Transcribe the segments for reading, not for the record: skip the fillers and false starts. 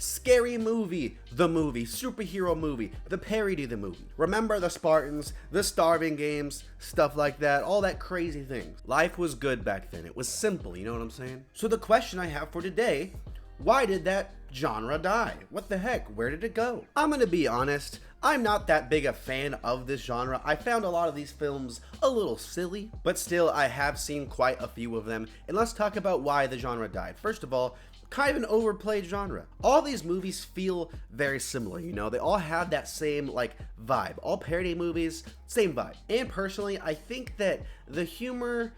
scary movie, the movie, superhero movie, the parody, the movie. Remember the Spartans, the starving games, stuff like that, all that crazy things. Life was good back then. It was simple, you know what I'm saying? So the question I have for today, why did that genre die? What the heck? Where did it go? I'm gonna be honest, I'm not that big a fan of this genre. I found a lot of these films a little silly, but still I have seen quite a few of them. And let's talk about why the genre died. First of all, kind of an overplayed genre. All these movies feel very similar, you know? They all have that same like vibe. All parody movies, same vibe. And personally, I think that the humor,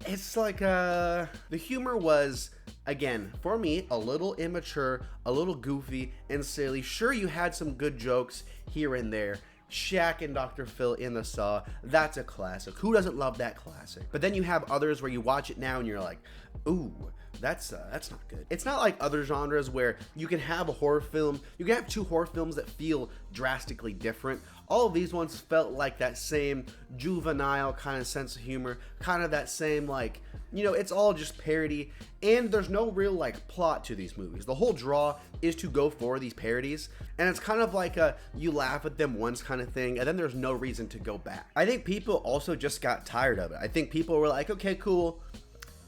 it's like the humor was, again, for me, a little immature, a little goofy and silly. Sure, you had some good jokes here and there. Shaq and Dr. Phil in the Saw, that's a classic. Who doesn't love that classic? But then you have others where you watch it now and you're like, ooh, that's not good. It's not like other genres where you can have a horror film, you can have two horror films that feel drastically different. All of these ones felt like that same juvenile kind of sense of humor, kind of that same like, you know, it's all just parody, and there's no real like plot to these movies. The whole draw is to go for these parodies, and it's kind of like a you laugh at them once kind of thing, and then there's no reason to go back. I think people also just got tired of it. I think people were like, okay, cool,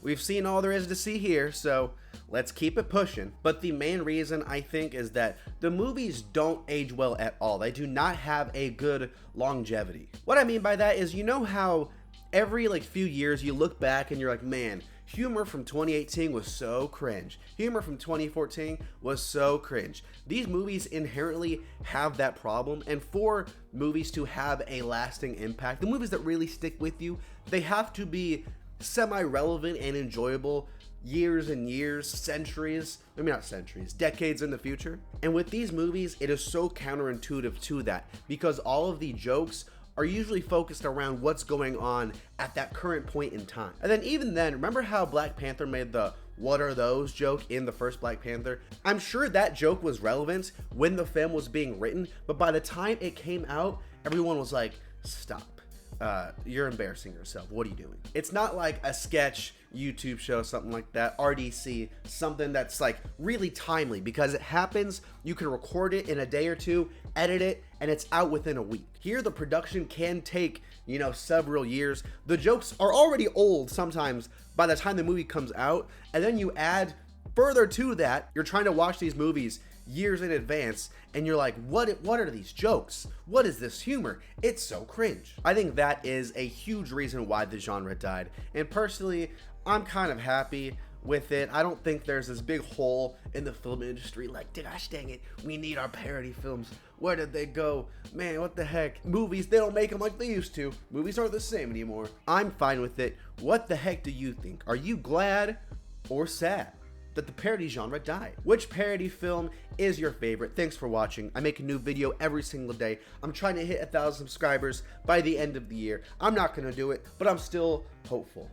we've seen all there is to see here, so let's keep it pushing. But the main reason, I think, is that the movies don't age well at all. They do not have a good longevity. What I mean by that is, you know how every like few years you look back and you're like, man, humor from 2018 was so cringe. Humor from 2014 was so cringe. These movies inherently have that problem, and for movies to have a lasting impact, the movies that really stick with you, they have to be semi-relevant and enjoyable years and years, centuries, maybe not centuries, decades in the future. And with these movies, it is so counterintuitive to that, because all of the jokes are usually focused around what's going on at that current point in time. And then even then, remember how Black Panther made the "what are those" joke in the first Black Panther? I'm sure that joke was relevant when the film was being written, but by the time it came out, everyone was like, stop. You're embarrassing yourself. What are you doing? It's not like a sketch YouTube show, something like that, RDC, something that's like really timely, because it happens, you can record it in a day or two, edit it, and it's out within a week. Here, the production can take, you know, several years. The jokes are already old sometimes by the time the movie comes out, and then you add further to that, you're trying to watch these movies years in advance, and you're like, what are these jokes? What is this humor? It's so cringe. I think that is a huge reason why the genre died, and personally, I'm kind of happy with it. I don't think there's this big hole in the film industry like, gosh dang it, we need our parody films. Where did they go? Man, what the heck? Movies, they don't make them like they used to. Movies aren't the same anymore. I'm fine with it. What the heck do you think? Are you glad or sad that the parody genre died? Which parody film is your favorite? Thanks for watching. I make a new video every single day. I'm trying to hit 1,000 subscribers by the end of the year. I'm not gonna do it, but I'm still hopeful.